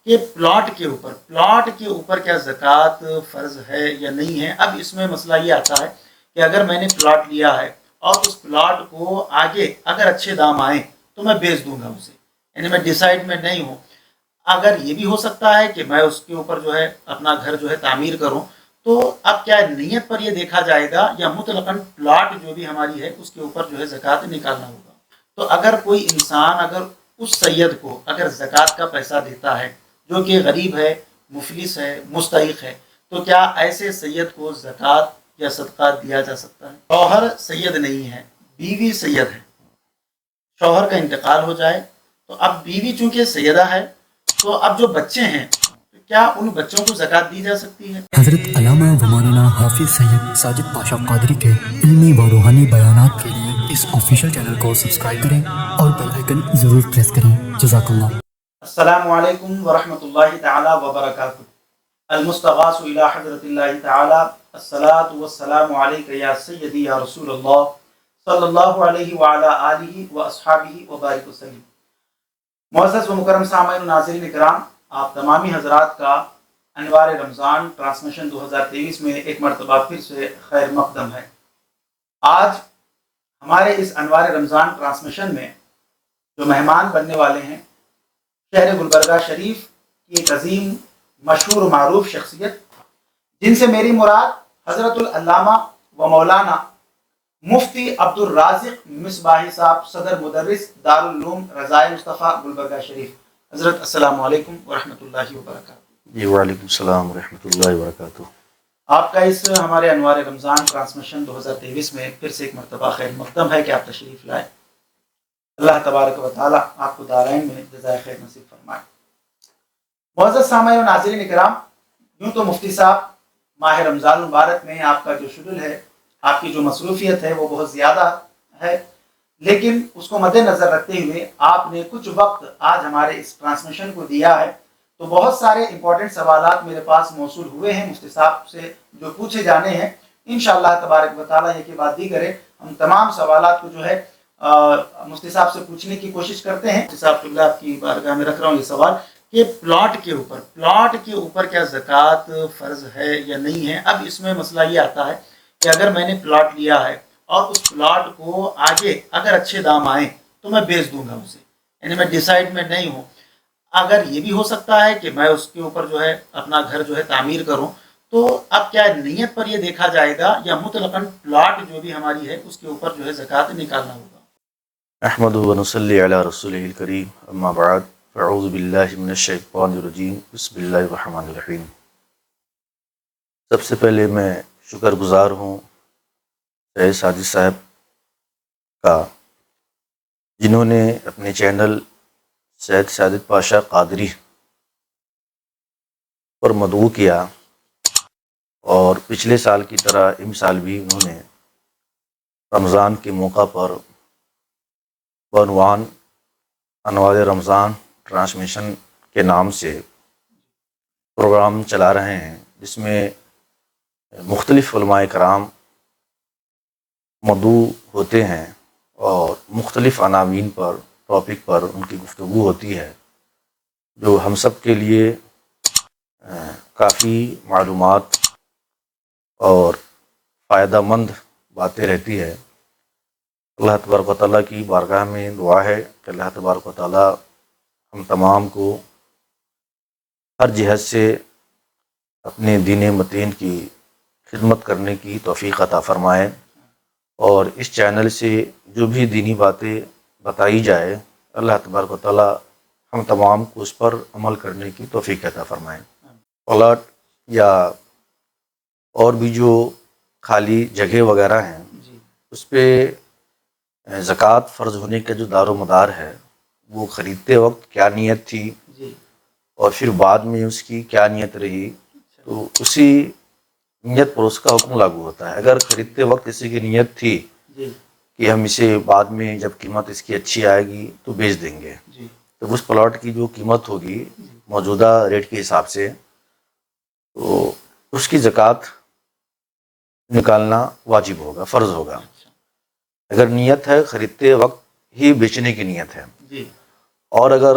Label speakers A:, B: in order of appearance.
A: کہ پلاٹ کے اوپر کیا زکوٰۃ فرض ہے یا نہیں ہے۔ اب اس میں مسئلہ یہ آتا ہے کہ اگر میں نے پلاٹ لیا ہے اور اس پلاٹ کو آگے اگر اچھے دام آئیں تو میں بیچ دوں گا اسے، یعنی میں ڈیسائیڈ میں نہیں ہوں۔ اگر یہ بھی ہو سکتا ہے کہ میں اس کے اوپر جو ہے اپنا گھر جو ہے تعمیر کروں، تو اب کیا نیت پر یہ دیکھا جائے گا یا مطلقاً پلاٹ جو بھی ہماری ہے اس کے اوپر جو ہے زکوٰۃ نکالنا ہوگا۔ تو اگر کوئی انسان اگر اس سید کو اگر زکوٰۃ کا پیسہ دیتا ہے جو کہ غریب ہے، مفلس ہے، مستحق ہے، تو کیا ایسے سید کو زکوٰۃ یا صدقہ دیا جا سکتا ہے؟ شوہر سید نہیں ہے، بیوی سید ہے۔ شوہر کا انتقال ہو جائے تو اب بیوی چونکہ سیدہ ہے، تو اب جو بچے ہیں کیا ان بچوں کو زکوٰۃ دی جا سکتی ہے؟
B: حضرت علامہ و مولانا حافظ سید ساجد پاشا قادری کے علمی و روحانی بیانات کے لیے اس آفیشیل چینل کو سبسکرائب کریں اور بیل آئیکن ضرور پریس کریں۔ جزاک اللہ۔
A: السلام علیکم ورحمۃ اللہ تعالی وبرکاتہ۔ المستغاث الی حضرت اللہ تعالی الصلاۃ والسلام علیک یا سیدی یا رسول اللہ صلی اللہ علیہ وعلی آلہ واصحابہ وبارک وسلم۔ معزز و مکرم سامعین و ناظرین کرام، آپ تمامی حضرات کا انوار رمضان ٹرانسمیشن 2023 میں ایک مرتبہ پھر سے خیر مقدم ہے۔ آج ہمارے اس انوار رمضان ٹرانسمیشن میں جو مہمان بننے والے ہیں، شہر گلبرگہ شریف کی ایک عظیم مشہور و معروف شخصیت، جن سے میری مراد حضرت العلامہ و مولانا مفتی عبد الرازق مصباحی صاحب، صدر مدرس دارالعلوم رضائے مصطفیٰ گلبرگہ شریف۔ حضرت السلام علیکم ورحمۃ اللہ وبرکاتہ۔
C: جی وعلیکم السلام ورحمۃ اللہ وبرکاتہ۔
A: آپ کا اس ہمارے انوار رمضان ٹرانسمیشن 2023 میں پھر سے ایک مرتبہ خیر مقدم ہے کہ آپ تشریف لائے۔ اللہ تبارک و تعالیٰ آپ کو دارین میں جزائے خیر نصیب فرمائے۔ معزز سامعین و ناظرین کرام، یوں تو مفتی صاحب ماہ رمضان المبارک میں آپ کا جو شیڈول ہے، آپ کی جو مصروفیت ہے وہ بہت زیادہ ہے، لیکن اس کو مد نظر رکھتے ہوئے آپ نے کچھ وقت آج ہمارے اس ٹرانسمیشن کو دیا ہے، تو بہت سارے امپورٹنٹ سوالات میرے پاس موصول ہوئے ہیں مفتی صاحب سے جو پوچھے جانے ہیں۔ انشاءاللہ تبارک و تعالیٰ یہ کہ بات دیگر ہم تمام سوالات کو جو ہے مفتی صاحب سے پوچھنے کی کوشش کرتے ہیں۔ مفتی صاحب قبلہ آپ کی بارگاہ میں رکھ رہا ہوں یہ سوال کہ پلاٹ کے اوپر کیا زکوٰۃ فرض ہے یا نہیں ہے۔ اب اس میں مسئلہ یہ آتا ہے کہ اگر میں نے پلاٹ لیا ہے اور اس پلاٹ کو آگے اگر اچھے دام آئیں تو میں بیچ دوں گا اسے، یعنی میں ڈیسائیڈ میں نہیں ہوں۔ اگر یہ بھی ہو سکتا ہے کہ میں اس کے اوپر جو ہے اپنا گھر جو ہے تعمیر کروں، تو اب کیا نیت پر یہ دیکھا جائے گا یا مطلقاً پلاٹ جو بھی ہماری ہے اس کے اوپر جو ہے زکوٰۃ نکالنا ہوگا؟
C: احمد و نصلی علی رسولہ الکریم، اما بعد، اعوذ باللہ من الشیطان الرجیم، بسم اللہ الرحمن الرحیم۔ سب سے پہلے میں شکر گزار ہوں سید ساجد صاحب کا، جنہوں نے اپنے چینل سید ساجد پاشا قادری پر مدعو کیا، اور پچھلے سال کی طرح اس سال بھی انہوں نے رمضان کے موقع پر بعنوان انوار رمضان ٹرانسمیشن کے نام سے پروگرام چلا رہے ہیں، جس میں مختلف علماء کرام مدعو ہوتے ہیں اور مختلف عناوین پر، ٹاپک پر ان کی گفتگو ہوتی ہے، جو ہم سب کے لیے کافی معلومات اور فائدہ مند باتیں رہتی ہے۔ اللہ تبارک و تعالیٰ کی بارگاہ میں دعا ہے کہ اللہ تبارک و تعالیٰ ہم تمام کو ہر جہت سے اپنے دین متین کی خدمت کرنے کی توفیق عطا فرمائے، اور اس چینل سے جو بھی دینی باتیں بتائی جائے، اللہ تبارک و تعالیٰ ہم تمام کو اس پر عمل کرنے کی توفیق عطا فرمائے۔ پلاٹ یا اور بھی جو خالی جگہ وغیرہ ہیں، اس پہ زکوٰۃ فرض ہونے کا جو دار و مدار ہے، وہ خریدتے وقت کیا نیت تھی اور پھر بعد میں اس کی کیا نیت رہی، تو اسی نیت پر اس کا حکم لاگو ہوتا ہے۔ اگر خریدتے وقت کسی کی نیت تھی کہ ہم اسے بعد میں جب قیمت اس کی اچھی آئے گی تو بیچ دیں گے، تو اس پلاٹ کی جو قیمت ہوگی موجودہ ریٹ کے حساب سے، تو اس کی زکوٰۃ نکالنا واجب ہوگا، فرض ہوگا۔ اگر نیت ہے خریدتے وقت ہی بیچنے کی نیت ہے، اور اگر